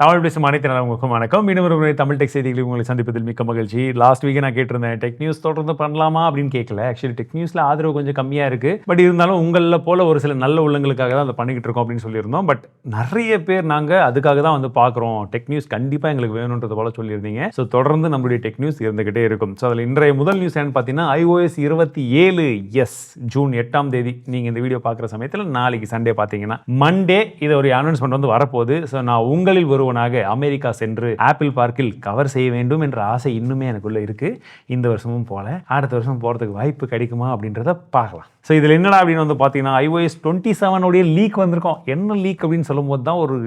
தமிழ் பேசும் அனைத்து நலமுக்கும் வணக்கம். மீண்டும் ஒரு முறை தமிழ் டெக் செய்திகளில் உங்களை சந்திப்பதில் மிக்க மகிழ்ச்சி. லாஸ்ட் வீக் நான் கேட்டிருந்தேன், டெக் நியூஸ் தொடர்ந்து பண்ணலாமா அப்படின்னு கேட்கல. ஆக்சுவலி டெக் நியூஸ்ல ஆதரவு கொஞ்சம் கம்மியாக இருக்கு. பட் இருந்தாலும் உங்களில் போல ஒரு சில நல்ல உள்ளங்களுக்காக தான் அதை பண்ணிக்கிட்டு இருக்கோம் அப்படின்னு சொல்லியிருந்தோம். பட் நிறைய பேர் நாங்கள் அதுக்காக தான் வந்து பார்க்குறோம், டெக் நியூஸ் கண்டிப்பாக எங்களுக்கு வேணுன்றது போல சொல்லியிருந்தீங்க. ஸோ தொடர்ந்து நம்மளுடைய டெக் நியூஸ் இருந்துகிட்டே இருக்கும். ஸோ அதில் இன்றைய முதல் நியூஸ் என்னன்னு பார்த்தீங்கன்னா, iOS 27 ஜூன் 8ஆம் தேதி நீங்கள் இந்த வீடியோ பார்க்குற சமயத்தில் நாளைக்கு சண்டே பார்த்தீங்கன்னா மண்டே இதை ஒரு அனௌன்ஸ்மெண்ட் வந்து வரப்போகுது. ஸோ நான் உங்களில் ஒருவனாக அமெரிக்கா சென்று ஆப்பிள் பார்க்கில் கவர் செய்ய வேண்டும் என்ற ஆசை இன்னுமே எனக்குள்ள இருக்கு. இந்த வருஷமும் போல, அடுத்த வருஷம் போறதுக்கு வாய்ப்பு கிடைக்குமா அப்படின்றத பார்க்கலாம். ஸோ இதில் என்னடா அப்படின்னு வந்து பார்த்தீங்கன்னா, iOS 27 உடைய லீக் வந்திருக்கோம். என்ன லீக் அப்படின்னு சொல்லும் போது தான் ஒரு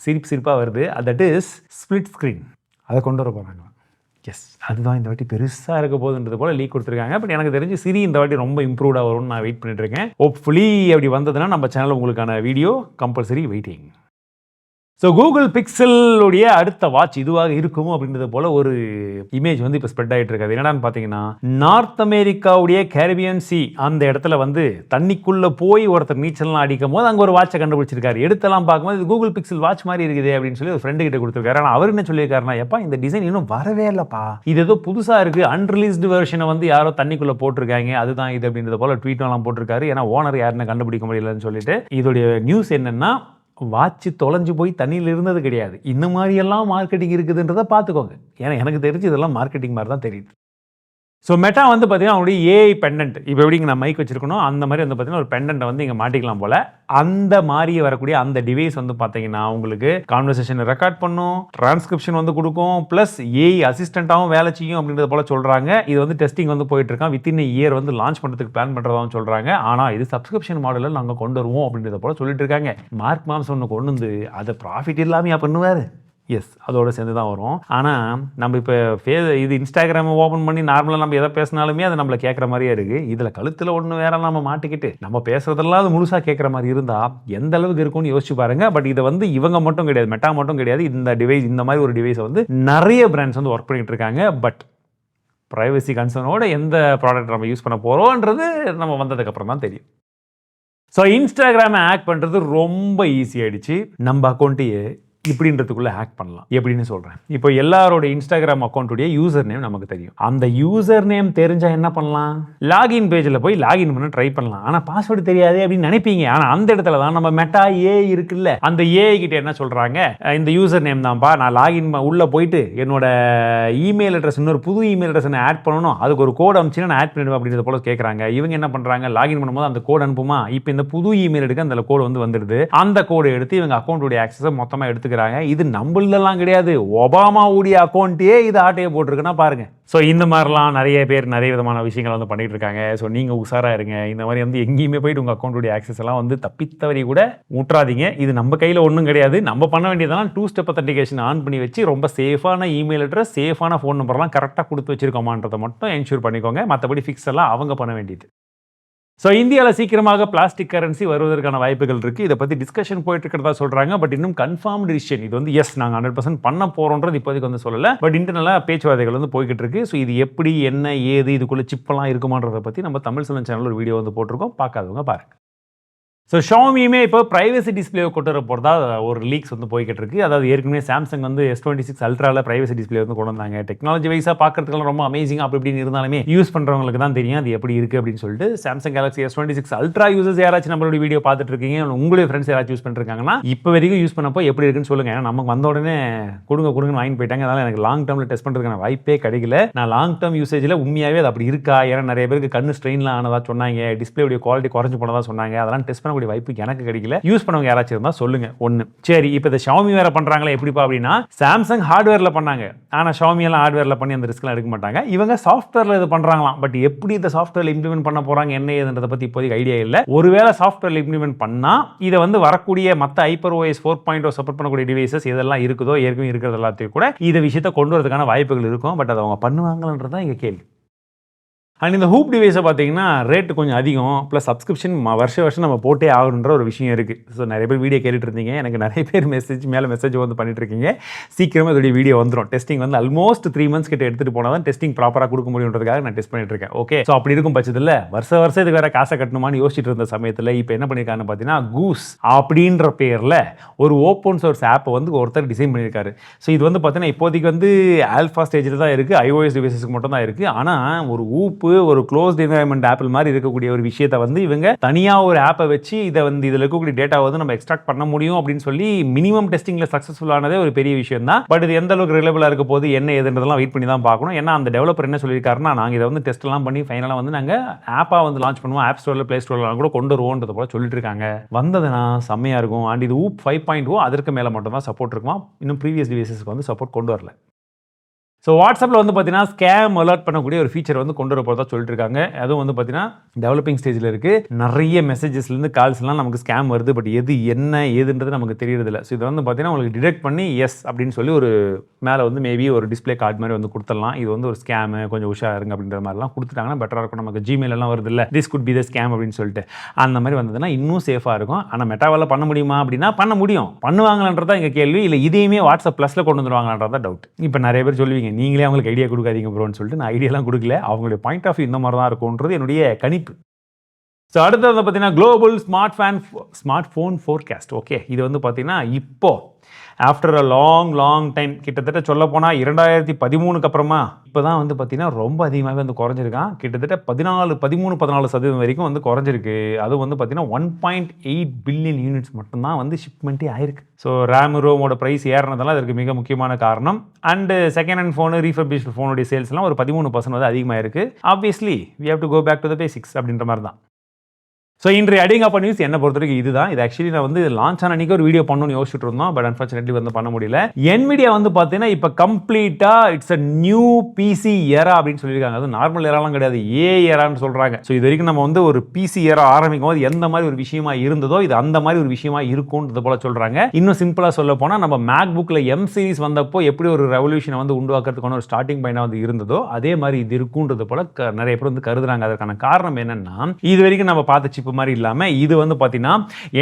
சிரிப்பாக வருது. That is split screen. அதை கொண்டு வர போகிறாங்க. எஸ், அதுதான் இந்த வாட்டி பெருசாக இருக்க போகுதுன்றது போல லீக் கொடுத்துருக்காங்க. பட் எனக்கு தெரிஞ்சு சிரி இந்த வாட்டி ரொம்ப இம்ப்ரூவ்டாக வரும்னு நான் வெயிட் பண்ணிட்டு இருக்கேன். ஹோப்ஃபுல்லி அப்படி வந்ததுன்னா நம்ம சேனல் உங்களுக்கான video compulsory waiting. So Google பிக்சலுடைய அடுத்த வாட்ச் இதுவாக இருக்குமோ அப்படின்றது போல ஒரு இமேஜ் வந்து இப்போ ஸ்ப்ரெட் ஆகிட்டு இருக்காது. என்னடான்னு பார்த்தீங்கன்னா, நார்த் அமெரிக்காவுடைய கேரிபியன் சி அந்த இடத்துல வந்து தண்ணிக்குள்ளே போய் ஒருத்தர் நீச்சல்லாம் அடிக்கும் போது அங்கே ஒரு வாட்சை கண்டுபிடிச்சிருக்காரு. எடுத்தெல்லாம் பார்க்கும்போது இது கூகுள் பிக்சல் வாட்ச் மாதிரி இருக்குது அப்படின்னு சொல்லி ஒரு ஃப்ரெண்டு கிட்ட கொடுத்துருக்காரு. ஆனால் அவர் என்ன சொல்லியிருக்காருன்னா, எப்பா இந்த டிசைன் இன்னும் வரவே இல்லைப்பா, இது ஏதோ புதுசாக இருக்குது, அன்ரிலீஸ்டு வெர்ஷனை வந்து யாரோ தண்ணிக்குள்ளே போட்டிருக்காங்க, அதுதான் இது அப்படின்றது போல ட்வீட்லாம் போட்டிருக்காரு. ஏன்னா ஓனர் யாருன்னு கண்டுபிடிக்க முடியலன்னு சொல்லிட்டு. இதோடைய நியூஸ் என்னன்னா, வாட்ச் தொலைஞ்சு போய் தண்ணியில் இருந்தது கிடையாது. இந்த மாதிரியெல்லாம் மார்க்கெட்டிங் இருக்குதுன்றதை பார்த்துக்கோங்க. ஏன்னா எனக்கு தெரிஞ்சு இதெல்லாம் மார்க்கெட்டிங் மாதிரி தான் தெரியுது. ஸோ மெட்டா வந்து பார்த்தீங்கன்னா அவங்களுடைய ஏஐ பெண்டன்ட், இப்போ எப்படிங்க நான் மைக் வச்சிருக்கணும் அந்த மாதிரி வந்து பார்த்தீங்கன்னா ஒரு பெண்டன்ட்டை வந்து இங்கே மாட்டிக்கலாம் போல். அந்த மாதிரி வரக்கூடிய அந்த டிவைஸ் வந்து பார்த்தீங்கன்னா உங்களுக்கு கான்வர்சேஷனை ரெக்கார்ட் பண்ணும், டிரான்ஸ்கிரிப்ஷன் வந்து கொடுக்கும், ப்ளஸ் ஏஐ அசிஸ்டண்ட்டாகவும் வேலை செய்யும் அப்படின்றது போல சொல்கிறாங்க. இது வந்து டெஸ்டிங் வந்து போயிட்டு இருக்கான். வித்தின் இயர் வந்து லான்ச் பண்ணுறதுக்கு பிளான் பண்ணுறதாகவும் சொல்கிறாங்க. ஆனால் இது சப்ஸ்கிரிப்ஷன் மாடலில் நாங்கள் கொண்டு வருவோம் அப்படின்றத போல சொல்லிட்டு இருக்காங்க. மார்க் மாம்ஸ் ஒன்று கொண்டு வந்து அதை ப்ராஃபிட் இல்லாமையா பண்ணுவார்? எஸ், அதோடு சேர்ந்து தான் வரும். ஆனால் நம்ம இப்போ இது இன்ஸ்டாகிராமை ஓப்பன் பண்ணி நார்மலாக நம்ம எதை பேசினாலுமே அது நம்மளை கேட்குற மாதிரியே இருக்குது. இதில் கழுத்தில் ஒன்று வேற நம்ம மாட்டிக்கிட்டு நம்ம பேசுகிறதெல்லாம் அது முழுசாக கேட்குற மாதிரி இருந்தால் எந்த அளவுக்கு இருக்கும்னு யோசிச்சு பாருங்கள். பட் இதை வந்து இவங்க மட்டும் கிடையாது, மெட்டா மட்டும் கிடையாது, இந்த டிவைஸ் இந்த மாதிரி ஒரு டிவைஸை வந்து நிறைய பிராண்ட்ஸ் வந்து ஒர்க் பண்ணிகிட்டு இருக்காங்க. பட் ப்ரைவசி கன்சர்னோட எந்த ப்ராடக்ட் நம்ம யூஸ் பண்ண போகிறோன்றது நம்ம வந்ததுக்கப்புறம் தான் தெரியும். ஸோ இன்ஸ்டாகிராமை ஹேக் பண்ணுறது ரொம்ப ஈஸி ஆகிடுச்சு. நம்ம அக்கௌண்ட்டையே இப்படின்றதுக்குள்ளே ஹேக் பண்ணலாம். எப்படின்னு சொல்கிறேன். இப்போ எல்லாரோட இன்ஸ்டாகிராம் அக்கௌண்ட்டுடைய யூசர் நேம் நமக்கு தெரியும். அந்த யூசர் நேம் தெரிஞ்சால் என்ன பண்ணலாம்? லாகின் பேஜில் போய் லாகின் பண்ண ட்ரை பண்ணலாம். ஆனால் பாஸ்வேர்டு தெரியாது அப்படின்னு நினைப்பீங்க. ஆனால் அந்த இடத்துல தான் நம்ம மெட்டா ஏஐ இருக்குல்ல, அந்த ஏஐ கிட்ட என்ன சொல்கிறாங்க, இந்த யூசர் நேம் தான்ப்பா, நான் லாகின் உள்ளே போயிட்டு என்னோட இமெயில் அட்ரஸ் இன்னொரு புது இமெயில் அட்ரஸ் நான் ஆட் பண்ணணும், அதுக்கு ஒரு கோட் அனுப்பிச்சுன்னா நான் ஆட் பண்ணிடுவேன் அப்படின்றத போல கேட்குறாங்க. இவங்க என்ன பண்ணுறாங்க, லாகின் பண்ணும்போது அந்த கோட் அனுப்புமா, இப்போ இந்த புது இமெயில் எடுக்க அந்த கோடு வந்து வந்துடுது. அந்த கோடை எடுத்து இவங்க அக்கௌண்ட்டுடைய ஆக்சஸை மொத்தமாக எடுத்துக்க. இது நம்மளெல்லாம் கிடையாது, ஒபாமாவுடைய அக்கௌண்ட்டே இது ஆட்டையை போட்டிருக்குன்னா பாருங்க. ஸோ இந்த மாதிரிலாம் நிறைய பேர் நிறைய விதமான விஷயங்களை வந்து பண்ணிட்டு இருக்காங்க. ஸோ நீங்கள் உஷாராக இருங்க. இந்த மாதிரி வந்து எங்கேயுமே போயிட்டு உங்கள் அக்கௌண்ட்டுடைய ஆக்சஸ் எல்லாம் வந்து தப்பித்தவரி கூட ஊற்றாதீங்க. இது நம்ம கையில் ஒன்றும் கிடையாது. நம்ம பண்ண வேண்டியதெல்லாம் 2 ஸ்டெப் அத்தன்டிகேஷன் ஆன் பண்ணி வச்சு ரொம்ப சேஃபான இமெயில் அட்ரஸ், சேஃபான ஃபோன் நம்பர்லாம் கரெக்டாக கொடுத்து வச்சிருக்கோமான்றதை மட்டும் என்ஷூர் பண்ணிக்கோங்க. மற்றபடி ஃபிக்ஸ் எல்லாம் அவங்க பண்ண வேண்டியது. ஸோ இந்தியாவில் சீக்கிரமாக பிளாஸ்டிக் கரன்சி வருவதற்கான வாய்ப்புகள் இருக்குது. இதை பற்றி டிஸ்கஷன் போயிட்டு இருக்கிறதா சொல்கிறாங்க. பட் இன்னும் கன்ஃபார்ம் டிசிஷன் இது வந்து எஸ் நாங்கள் 100% பண்ண போகிறோன்றது இப்போதைக்கு வந்து சொல்லலை. பட் இன்டர்னலாக பேச்சுவார்த்தைகள் வந்து போய்கிட்டு இருக்கு. ஸோ இது எப்படி, என்ன, ஏது, இதுக்குள்ளே சிப்பெல்லாம் இருக்குமான்றதை பற்றி நம்ம தமிழ் செல்வன் சேனல் ஒரு வீடியோ வந்து போட்டிருக்கோம், பார்க்காதவங்க பாருங்கள். ஸோ ஷாமியுமே இப்போ ப்ரைவசி டிஸ்பிளே கொண்டு வர போகிறதா ஒரு லீக்ஸ் வந்து போய்கிட்டு இருக்கு. அதாவது ஏற்கனவே சாம்சங் வந்து S26 அல்ட்ராவில் ப்ரைவசி டிஸ்பிளே வந்து கொண்டு வந்தாங்க. டெக்னாலஜி வைஸாக பார்க்கறதுக்கெல்லாம் ரொம்ப அமேசிங்காக அப்படி இப்படின்னு இருந்தாலுமே யூஸ் பண்ணுறவங்களுக்கு தான் தெரியும் அது எப்படி இருக்குது அப்படின்னு சொல்லிட்டு. Samsung Galaxy S26 ultra users யாராச்சும் நம்மளோட வீடியோ பார்த்துட்டு இருக்கீங்க, உங்களுடைய ஃப்ரெண்ட்ஸ் யாராச்சும் யூஸ் பண்ணிருக்காங்கன்னா இப்போ வரைக்கும் யூஸ் பண்ணப்போ எப்படி இருக்குன்னு சொல்லுங்கள். ஏன்னா நமக்கு வந்த உடனே கொடுங்கன்னு வாங்கி போயிட்டாங்க. அதனால் எனக்கு லாங் டேர்மில் டெஸ்ட் பண்ணுறதுக்கான வாய்ப்பே கிடைக்கல. நான் லாங் டேர்ம் யூசேஜில் உண்மையாகவே அது அப்படி இருக்கா, ஏன்னா நிறைய பேருக்கு கண்ணு ஸ்ட்ரெயின்லாம் ஆனதாக சொன்னாங்க, டிஸ்பிளேடைய குவாலிட்டி குறைஞ்சு போனதாக சொன்னாங்க. அதெல்லாம் டெஸ்ட் பண்ணக்கூடிய வாய்ப்பு எனக்கு கிடைக்கல. யூஸ் பண்ணவங்க யாராச்சும் இருந்தா சொல்லுங்க. ஒண்ணு சரி, இப்போ இந்த Xiaomi வேற பண்றாங்களே எப்படிப்பா அப்படின்னா, சாம்சங் ஹார்ட்வேர்ல பண்ணாங்க, ஆனா Xiaomi எல்லாம் ஹார்ட்வேர்ல பண்ணி அந்த ரிஸ்க்லாம் எடுக்க மாட்டாங்க. இவங்க சாஃப்ட்வேர்ல இது பண்றாங்களாம். பட் எப்படி இந்த சாஃப்ட்வேர்ல இம்ப்ளிமெண்ட் பண்ண போறாங்க என்ன ஏதுன்றத பத்தி இப்போதைக்கு ஐடியா இல்லை. ஒருவேளை சாஃப்ட்வேர்ல இம்ப்ளிமெண்ட் பண்ணா இதை வந்து வரக்கூடிய மற்ற HyperOS 4.0 சப்போர்ட் பண்ணக்கூடிய டிவைசஸ் எதெல்லாம் இருக்குதோ ஏற்கனவே இருக்கிறது எல்லாத்தையும் கூட இந்த விஷயத்தை கொண்டு வரதுக்கான வாய்ப்புகள் இருக்கும். பட் அதை அவங்க பண்ணுவாங்கன்றதான் இங்க கேள்வி. அண்ட் இந்த ஹூப் டிவைஸை பார்த்தீங்கன்னா ரேட்டு கொஞ்சம் அதிகம், ப்ளஸ் சப்ஸ்கிரிப்ஷன் வருஷம் நம்ம போட்டே ஆகணுன்ற ஒரு விஷயம் இருக்குது. ஸோ நிறைய பேர் வீடியோ கேட்டுட்டு இருந்தீங்க, எனக்கு நிறைய பேர் மெசேஜ் வந்து பண்ணிட்டு இருக்கீங்க. சீக்கிரமாக இதோடைய வீடியோ வந்துடும். டெஸ்டிங் வந்து ஆல்மோஸ்ட் 3 months கிட்ட எடுத்துகிட்டு போனால் தான் டெஸ்டிங் ப்ராப்பராக கொடுக்க முடியுன்றதுக்காக நான் டெஸ்ட் பண்ணிட்டு இருக்கேன். ஓகே, ஸோ அப்படி இருக்கும் பட்சத்தில் வருஷம் இது வேறு காசை கட்டணுமான்னு யோசிச்சுட்டு இருந்த சமயத்தில் இப்போ என்ன பண்ணியிருக்காருன்னு பார்த்தீங்கன்னா, கூஸ் அப்படின்ற பேரில் ஒரு ஓப்பன் சோர்ஸ் ஆப்பை வந்து ஒருத்தர் டிசைன் பண்ணியிருக்காரு. ஸோ இது வந்து பார்த்தீங்கன்னா இப்போதைக்கு வந்து ஆல்ஃபா ஸ்டேஜில் தான் இருக்குது, iOS டிவைசஸ்க்கு மட்டும் தான் இருக்குது. ஆனால் ஒரு ஒரு க்ளோஸ்ட் என்வாயன்மெண்ட் ஆப்பிள் மாதிரி இருக்கக்கூடிய ஒரு விஷயத்தை வந்து இவங்க தனியாக ஒரு ஆப்பை வச்சு இதை வந்து இதில் இருக்கக்கூடிய டேட்டா வந்து நம்ம எக்ஸ்ட்ராக்ட் பண்ண முடியும் அப்படின்னு சொல்லி மினிமம் டெஸ்டிங்கில் சக்ஸஸ்ஃபுல்லானதே ஒரு பெரிய விஷயம் தான். பட் இது எந்த அளவுக்கு ரிலேபிளாக இருக்க போது என்ன ஏதுன்றதெல்லாம் வெயிட் பண்ணி தான் பார்க்கணும். ஏன்னா அந்த டெவலப்பர் என்ன சொல்லியிருக்காருன்னா, நாங்கள் இதை வந்து டெஸ்ட்லாம் பண்ணி ஃபைனலாக வந்து நாங்கள் ஆப்பாக வந்து லான்ச் பண்ணுவோம், ஆப் ஸ்டோரில் ப்ளே ஸ்டோர்லாம் கூட கொண்டு வருவோன்றது போல சொல்லிட்டு இருக்காங்க. வந்ததுன்னா செம்மையாக இருக்கும். அண்ட் இது ஊப் 5.0 அதற்கு மேலே மட்டும் தான் சப்போர்ட் இருக்குமா, இன்னும் ப்ரீவியஸ் டிவைசஸ்க்கு வந்து சப்போர்ட் கொண்டு வரல. ஸோ வாட்ஸ்அப்பில் வந்து பார்த்தீங்கன்னா ஸ்கேம் அலர்ட் பண்ணக்கூடிய ஒரு ஃபீச்சர் வந்து கொண்டு வர போகிறதா சொல்லிட்டு இருக்காங்க. அதுவும் வந்து பார்த்தீங்கன்னா டெவலப்பிங் ஸ்டேஜில் இருக்குது. நிறைய மெசேஜஸ்லேருந்து கால்ஸ்லாம் நமக்கு ஸ்கேம் வருது, பட் எது என்ன ஏதுன்றது நமக்கு தெரியறதில்ல. ஸோ இதை வந்து பார்த்தீங்கன்னா உங்களுக்கு டிடெக்ட் பண்ணி எஸ் அப்படின்னு சொல்லி ஒரு மேலே வந்து மேபி ஒரு டிஸ்பிளே கார்டு மாதிரி வந்து கொடுத்துடலாம். இது வந்து ஒரு ஸ்கேமு, கொஞ்சம் உஷாருங்க அப்படின்ற மாதிரிலாம் கொடுத்துட்டாங்கன்னா பெட்டராக இருக்கும். நமக்கு ஜிமெயிலெல்லாம் வருது இல்லை, this could be the scam அப்படின்னு சொல்லிட்டு அந்த மாதிரி வந்ததுன்னா இன்னும் சேஃபாக இருக்கும். ஆனால் மெட்டாவால் பண்ண முடியுமா அப்படின்னா பண்ண முடியும். பண்ணுவாங்களான்றதான் எங்கள் கேள்வி. இல்லை இதையுமே வாட்ஸ்அப் ப்ளஸில் கொண்டு வந்துருவாங்களான்றதான் டவுட். இப்போ நிறைய பேர் சொல்லுவீங்க, நீங்களே அவங்களுக்கு ஐடியா கொடுக்காதீங்க ப்ரோன்னு சொல்லிட்டு. நான் ஐடியாலாம் கொடுக்கல, அவங்களுடைய பாயிண்ட் ஆஃப் வியூ இந்த மாதிரி தான் இருக்கும்ன்றது என்னுடைய கணிப்பு. ஸோ அடுத்தது வந்து பார்த்தீங்கன்னா global smart phone forecast. Okay, இது வந்து பார்த்தீங்கன்னா இப்போ ஆஃப்டர் அ லாங் டைம், கிட்டத்தட்ட சொல்ல போனால் 2013 அப்புறமா இப்போ தான் வந்து பார்த்தீங்கன்னா ரொம்ப அதிகமாகவே வந்து குறைஞ்சிருக்கான். கிட்டத்தட்ட 14% வரைக்கும் வந்து குறைஞ்சிருக்கு. அதுவும் வந்து பார்த்தீங்கன்னா 1.8 பில்லியன் யூனிட்ஸ் மட்டும்தான் வந்து ஷிப்மெண்ட்டே ஆயிருக்கு. ஸோ ரோமோட ப்ரைஸ் ஏறினதெல்லாம் இதற்கு மிக முக்கியமான காரணம். And second hand phone, refurbished ஃபோனுடைய சேல்ஸ்லாம் ஒரு 13% வந்து அதிகமாக இருக்குது. Obviously we have to go back to the basics அப்படின்ற மாதிரி தான். ஸோ இன்றைய அடிங் அப்பா நியூஸ் என்ன பொறுத்த வரைக்கும் இதுதான். இது ஆக்சுவலி நான் வந்து லான்ச் ஆன அன்றைக்கி ஒரு வீடியோ பண்ணணும்னு யோசிச்சுட்டு இருந்தோம், பட் அன்ஃபார்ச்சுனேட்லி வந்து பண்ண முடியல. NVIDIA வந்து பார்த்தீங்கன்னா இப்போ கம்ப்ளீட்டாக it's a new PC era அப்படின்னு சொல்லியிருக்காங்க. அது நார்மல் ஏராலாம் கிடையாது, ஏரான்னு சொல்கிறாங்க. ஸோ இது வரைக்கும் நம்ம வந்து ஒரு பிசி ஏரா ஆரம்பிக்கும் போது எந்த மாதிரி ஒரு விஷயமா இருந்ததோ இது அந்த மாதிரி ஒரு விஷயமா இருக்கும்ன்றது போல சொல்கிறாங்க. இன்னும் சிம்பிளாக சொல்ல போனால் நம்ம மேக் புக்கில் M சீரிஸ் வந்தப்போ எப்படி ஒரு ரெவல்யூஷனை வந்து உண்டாக்குறதுக்கான ஒரு ஸ்டார்டிங் பாயிண்டாக வந்து இருந்ததோ அதே மாதிரி இது இருக்குன்றது போல நிறைய பேர் வந்து கருதுறாங்க. அதற்கான காரணம் என்னன்னா, இது வரைக்கும் நம்ம பார்த்த சிப் மாதிரி இல்லாம இது வந்து பாத்தீங்கன்னா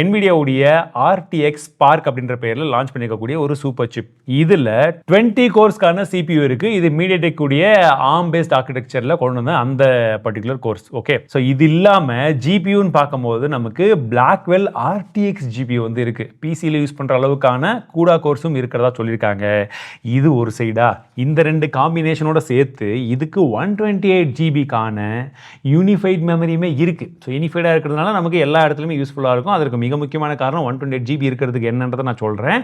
NVIDIA உடைய RTX Spark அப்படின்ற பெயர்ல லான்ச் பண்ணிருக்கக்கூடிய ஒரு சூப்பர் சிப். இதுல 20 கோர்ஸ்க்கான CPU இருக்கு. இது MediaTek உடைய ARM பேஸ்ட் ஆர்க்கிடெக்சர்ல கொண்டு வந்த அந்த பர்టిక్యులர் கோர்ஸ். ஓகே, சோ இது இல்லாம GPU ன்னு பாக்கும்போது நமக்கு Blackwell RTX GPU வந்து இருக்கு. PC ல யூஸ் பண்ற அளவுக்கான CUDA கோர்ஸும் இருக்கிறதா சொல்லிருக்காங்க. இது ஒரு சைடா, இந்த ரெண்டு காம்பினேஷனோட சேர்த்து இதுக்கு 128 GB கான யூனிஃபைட் மெமரியுமே இருக்கு. ஸோ யூனிஃபைடா இருக்கிறதுனால நமக்கு எல்லா இடத்துலையுமே யூஸ்ஃபுல்லாக இருக்கும். அதற்கு மிக முக்கியமான காரணம் 128 GB இருக்கிறதுக்கு என்னன்றதை நான் சொல்கிறேன்.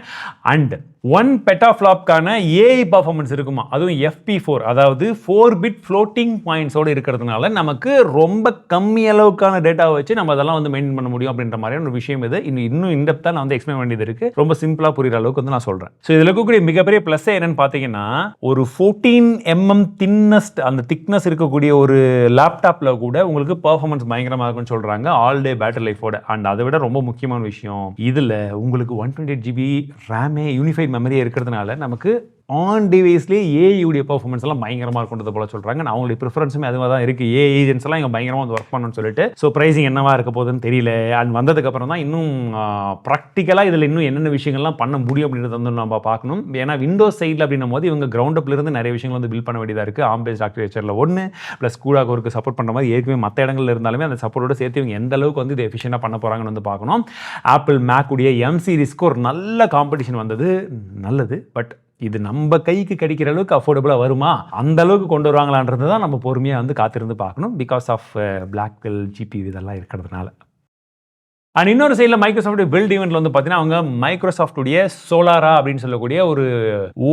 அண்ட் 1 பெட்டாஃப்ளாப்கான AI பர்ஃபார்மன்ஸ் இருக்குமா, அதுவும் FP4 அதாவது 4-bit ஃப்ளோட்டிங் பாயிண்ட்ஸோடு இருக்கிறதுனால நமக்கு ரொம்ப கம்மி அளவுக்கான டேட்டாவை வச்சு நம்ம அதெல்லாம் வந்து மெயின்டைன் பண்ண முடியும் அப்படின்ற மாதிரியான ஒரு விஷயம் இது. இன்னும் இன்டெப்த்தாக நான் வந்து எக்ஸ்பிளைன் வேண்டியது இருக்குது. ரொம்ப சிம்பிளாக புரிகிற அளவுக்கு வந்து நான் சொல்கிறேன். ஸோ இதில் இருக்கக்கூடிய மிகப்பெரிய ப்ளஸ் என்னன்னு பார்த்தீங்கன்னா, ஒரு 14 mm தின்னஸ்ட் அந்த திக்னஸ் இருக்கக்கூடிய ஒரு லேப்டாப்பில் கூட உங்களுக்கு பர்ஃபார்மன்ஸ் பயங்கரமாக இருக்கும்னு சொல்கிறாங்க, ஆல் டே பேட்டரி லைஃபோட. அண்ட் அதை விட ரொம்ப முக்கியமான விஷயம், இதில் உங்களுக்கு 128 GB ரேமே யூனிஃபைட் மெமரியே இருக்கிறதுனால நமக்கு ஆன் டிவைஸ்லேயே ஏஐ உடைய பர்ஃபார்மன்ஸ் எல்லாம் பயங்கரமாக இருக்குன்றது போல சொல்கிறாங்க. நான் அவங்களுடைய ப்ரிஃபரன்ஸுமே அதுவாக தான் இருக்குது. ஏஐ ஏஜென்ட்ஸ் எல்லாம் இங்கே பயங்கரமாக வந்து ஒர்க் பண்ணணும்னு சொல்லிட்டு. ஸோ ப்ரைஸிங் என்னவா இருக்க போகுதுன்னு தெரியல. அண்ட் வந்ததுக்கப்புறம் தான் இன்னும் ப்ராக்டிக்கலாக இதில் இன்னும் என்னென்ன விஷயங்கள்லாம் பண்ண முடியும் அப்படின்றத வந்து நம்ம பார்க்கணும். ஏன்னா விண்டோஸ் சைடில் அப்படின்னும் போது இவங்க கிரவுண்ட் அப்லேருந்து நிறைய விஷயங்கள் வந்து பில்ட் பண்ண வேண்டியதாக இருக்குது. ARM பேஸ்ட் ஆர்க்கிடெக்சரில் ஒன்று ப்ளஸ் CUDA கோருக்கு சப்போர்ட் பண்ணுற மாதிரி ஏற்கனவே மற்ற இடங்களில் இருந்தாலுமே அந்த சப்போர்ட்டோட சேர்த்து இவங்க எந்த அளவுக்கு வந்து இதை எஃபிஷியண்டாக பண்ண போகிறாங்கன்னு வந்து பார்க்கணும். ஆப்பிள் மேக் உடைய M சீரிஸ்க்கு ஒரு நல்ல காம்படிஷன் வந்தது, நல்லது. பட் இது நம்ம கைக்கு கிடைக்கிற அளவுக்கு அஃபோர்டபுளாக வருமா, அந்த அளவுக்கு கொண்டு வருவாங்களான்றது தான் நம்ம பொறுமையாக வந்து காத்திருந்து பார்க்கணும். பிகாஸ் ஆஃப் Blackwell GPU இதெல்லாம் இருக்கிறதுனால. அண்ட் இன்னொரு சைடில் மைக்ரோசாஃப்ட் பில்ட் ஈவெண்ட்டில் வந்து பார்த்தீங்கன்னா அவங்க மைக்ரோசாஃப்டுடைய சோலாரா அப்படின்னு சொல்லக்கூடிய ஒரு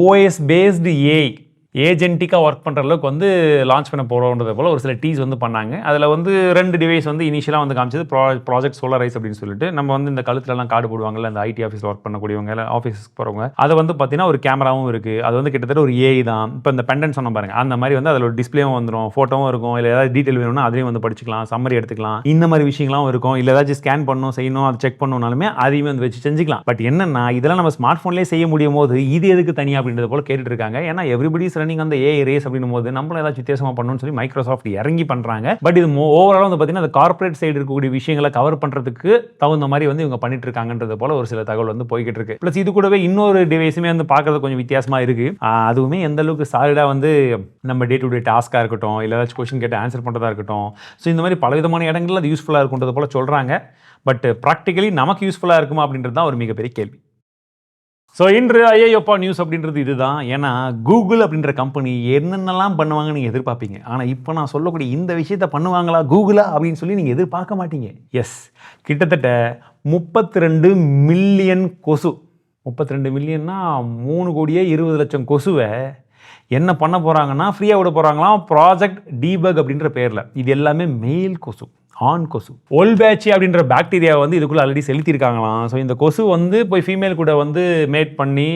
OS பேஸ்டு ஏஐ ஏஜென்டிக்காக ஒர்க் பண்ணுற அளவுக்கு வந்து லான்ச் பண்ண போகிறோன்றது போல் ஒரு சில டீஸ் வந்து பண்ணாங்க. அதில் வந்து 2 டிவைஸ் வந்து இனிஷியலாக வந்து காமிச்சது ப்ராஜெக்ட் சோலாரைஸ் அப்படின்னு சொல்லிட்டு, நம்ம வந்து இந்த கழுத்துலலாம் கார்டு போடுவாங்கல்ல இந்த ஐடி ஆஃபீஸில் ஒர்க் பண்ணக்கூடியவங்க ஆஃபீஸுக்கு போகிறவங்க, அதை வந்து பார்த்தீங்கன்னா ஒரு கேமராவும் இருக்குது. அது வந்து கிட்டத்தட்ட ஒரு ஏஐ தான். இப்போ இந்த பெண்டன் சொன்ன பாருங்க, அந்த மாதிரி வந்து அதில் ஒரு டிஸ்பிளேவும் வந்துடும், ஃபோட்டோவும் இருக்கும், இல்லை ஏதாவது டீட்டெயில் வேணும்னா அதையும் வந்து படிச்சுக்கலாம், சம்மரி எடுத்துக்கலாம், இந்த மாதிரி விஷயங்களாம் இருக்கும். இல்லை ஏதாச்சும் ஸ்கேன் பண்ணணும் செய்யணும் அதை செக் பண்ணணும்னாலுமே அதையுமே வந்து வச்சு செஞ்சுக்கலாம். பட் என்னன்னா இதெல்லாம் நம்ம ஸ்மார்ட் ஃபோன்லேயே செய்ய முடியும் போது இது எதுக்கு தனியாக அப்படின்றது போல் கேட்டுட்டு இருக்காங்க. ஏன்னா எவ்ரிபடி இஸ் லேர்னிங் அந்த ஏஐ ரேஸ் அப்படின்னும் போது நம்மளும் ஏதாச்சும் வித்தியாசமாக பண்ணணும்னு சொல்லி மைக்ரோசாஃப்ட் இறங்கி பண்ணுறாங்க. பட் இது ஓவரால் வந்து பார்த்தீங்கன்னா அந்த கார்ப்பரேட் சைடு இருக்கக்கூடிய விஷயங்களை கவர் பண்ணுறதுக்கு தகுந்த மாதிரி வந்து இவங்க பண்ணிட்டு இருக்காங்கன்றது போல ஒரு சில தகவல் வந்து போய்கிட்டு இருக்கு. ப்ளஸ் இது கூடவே இன்னொரு டிவைஸுமே வந்து பார்க்கறது கொஞ்சம் வித்தியாசமாக இருக்கு. அதுவுமே எந்த அளவுக்கு சாலிடாக வந்து நம்ம டே டு டே டாஸ்க்காக இருக்கட்டும், இல்லை ஏதாச்சும் கொஸ்டின் கேட்டு ஆன்சர் பண்ணுறதா இருக்கட்டும், ஸோ இந்த மாதிரி பலவிதமான இடங்கள்ல அது யூஸ்ஃபுல்லாக இருக்குன்றது போல சொல்கிறாங்க. பட் ப்ராக்டிக்கலி நமக்கு யூஸ்ஃபுல்லாக இருக்குமா அப்படின்றது தான் ஒரு மிகப்பெரிய கேள்வி. ஸோ இன்று ஐயோப்பா நியூஸ் அப்படின்றது இதுதான். ஏன்னா கூகுள் அப்படின்ற கம்பெனி என்னென்னலாம் பண்ணுவாங்கன்னு நீங்கள் எதிர்பார்ப்பீங்க. ஆனால் இப்போ நான் சொல்லக்கூடிய இந்த விஷயத்தை பண்ணுவாங்களா கூகுளா அப்படின்னு சொல்லி நீங்கள் எதிர்பார்க்க மாட்டீங்க. எஸ், கிட்டத்தட்ட 32 மில்லியன் கொசு, 32 மில்லியன்னா 3,20,00,000 கொசுவை என்ன பண்ண போகிறாங்கன்னா ஃப்ரீயாக விட போகிறாங்களாம். ப்ராஜெக்ட் டீபக் அப்படின்ற பேரில். இது எல்லாமே மெயில் கொசு, ஆண் கொசு. ஒல்பேச்சி அப்படின்ற பாக்டீரியா வந்து இதுக்குள்ளே ஆல்ரெடி செலுத்தியிருக்காங்களாம். ஸோ இந்த கொசு வந்து போய் ஃபீமேல் கூட வந்து மேட் பண்ணி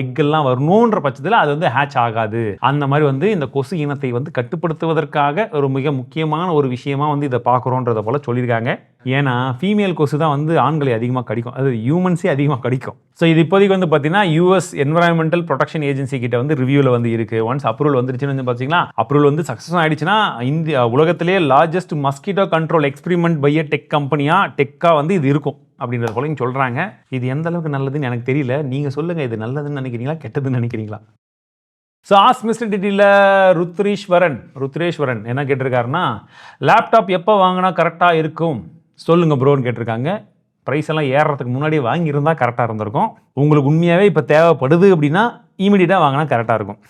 எக்கெல்லாம் வரணுன்ற பட்சத்தில் அது வந்து ஹேட்ச் ஆகாது. அந்த மாதிரி வந்து இந்த கொசு இனத்தை வந்து கட்டுப்படுத்துவதற்காக ஒரு மிக முக்கியமான ஒரு விஷயமா வந்து இதை பார்க்குறோன்றதை போல சொல்லியிருக்காங்க. ஏன்னா ஃபீமேல் கொசு தான் வந்து ஆண்களை அதிகமாக கடிக்கும், அது ஹியூமன்ஸே அதிகமாக கடிக்கும். ஸோ இது இப்போதைக்கு வந்து பார்த்தீங்கன்னா யூஎஸ் என்வரான்மெண்டல் ப்ரொடெக்ஷன் ஏஜென்சி கிட்ட வந்து ரிவ்யூவில் வந்து இருக்குது. ஒன்ஸ் அப்ரூவல் வந்துருச்சுன்னு வந்து பார்த்தீங்கன்னா, அப்ரூவல் வந்து சக்ஸஸ் ஆகிடுச்சுன்னா இந்தியா உலகத்திலே largest mosquito control experiment by tech கம்பெனியாக டெக்காக வந்து இது இருக்கும் அப்படின்றது போல இங்கே சொல்கிறாங்க. இது எந்த அளவுக்கு நல்லதுன்னு எனக்கு தெரியல. நீங்கள் சொல்லுங்கள், இது நல்லதுன்னு நினைக்கிறீங்களா கெட்டதுன்னு நினைக்கிறீங்களா? ஸோ ஆஸ் மிஸ்டர் டிடியில் ருத்ரேஸ்வரன் என்ன கேட்டிருக்காருன்னா, லேப்டாப் எப்போ வாங்கினா கரெக்டாக இருக்கும் சொல்லுங்கள் ப்ரோன்னு கேட்டிருக்காங்க. ப்ரைஸ் எல்லாம் ஏறுறதுக்கு முன்னாடியே வாங்கியிருந்தால் கரெக்டாக இருந்திருக்கும். உங்களுக்கு உண்மையாகவே இப்போ தேவைப்படுது அப்படின்னா இமீடியட்டாக வாங்கினா கரெக்டாக இருக்கும்.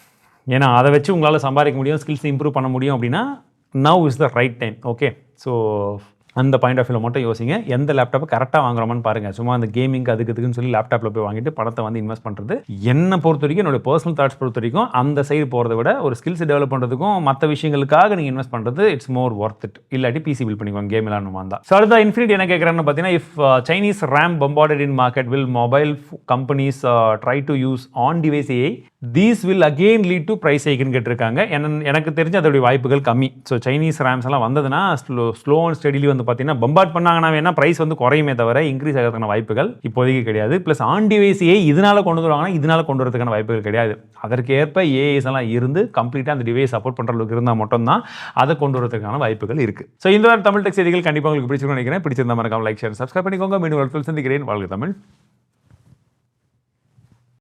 ஏன்னா அதை வச்சு உங்களால் சம்பாதிக்க முடியும், ஸ்கில்ஸ் இம்ப்ரூவ் பண்ண முடியும் அப்படின்னா now is the right time. Okay, so அந்த பாயிண்ட் ஆஃப் வியூவில் மட்டும் யோசிங்க. எந்த லேப்டாப்பை கரெக்டாக வாங்குறோமான்னு பாருங்கள். சும்மா அந்த கேமிங் அதுக்குன்னு சொல்லி லேப்டாப்பில் போய் வாங்கிட்டு பணத்தை வந்து இன்வெஸ்ட் பண்ணுறது என்னை பொறுத்த வரைக்கும், என்னோட பர்சனல் தாட்ஸ் பொறுத்த வரைக்கும் அந்த சைடு போகிறத விட ஒரு ஸ்கில்ஸ் டெவலப் பண்ணுறதுக்கும் மற்ற விஷயங்களுக்காக நீங்கள் இன்வெஸ்ட் பண்ணுறது இட்ஸ் மோர் ஒர்த் இட். இல்லாட்டி பிசி பில் பண்ணிக்குவாங்க கேம் விளாடணுமா இருந்தால். ஸோ அடுத்த இன்ஃபினிட்டி என்ன கேட்குறான்னு பார்த்தீங்கன்னா, if Chinese RAM bombarded in market, will mobile companies try to use on device AI? These will again lead to price hike ன்னு கேட்டிருக்காங்க. எனக்கு தெரிஞ்ச அதோடைய வாய்ப்புகள் கம்மி. ஸோ சைனீஸ் ரேம்ஸ் எல்லாம் வந்ததுன்னா ஸ்லோ அண்ட் ஸ்டெடிலி வந்து பார்த்தீங்கன்னா பம்பார்ட் பண்ணாங்கன்னா வேணா ப்ரைஸ் வந்து குறையுமே தவிர இன்க்ரீஸ் ஆகிறதுக்கான வாய்ப்புகள் இப்போதைக்கு கிடையாது. ப்ளஸ் ஆன் டிவைஸ் ஏஐ இதனால கொண்டு வருவாங்கன்னா இதனால கொண்டு வரதுக்கான வாய்ப்புகள் கிடையாது. அதற்கு ஏற்ப ஏஐஸ் எல்லாம் இருந்து கம்ப்ளீட்டாக அந்த டிவைஸ் சப்போர்ட் பண்ணுற அளவுக்கு இருந்தால் மட்டும்தான் அதை கொண்டு வரதுக்கான வாய்ப்புகள் இருக்குது. ஸோ இந்த வாரம் தமிழ் டெக் செய்திகள் கண்டிப்பாக உங்களுக்கு பிடிச்சிருக்கும்னு நினைக்கிறேன். பிடிச்சிருந்தா மறக்காம லைக் ஷேர் சப்ஸ்கிரைப் பண்ணிக்கோங்க. மீண்டும் சந்திக்கிறேன். வாழ்க தமிழ்.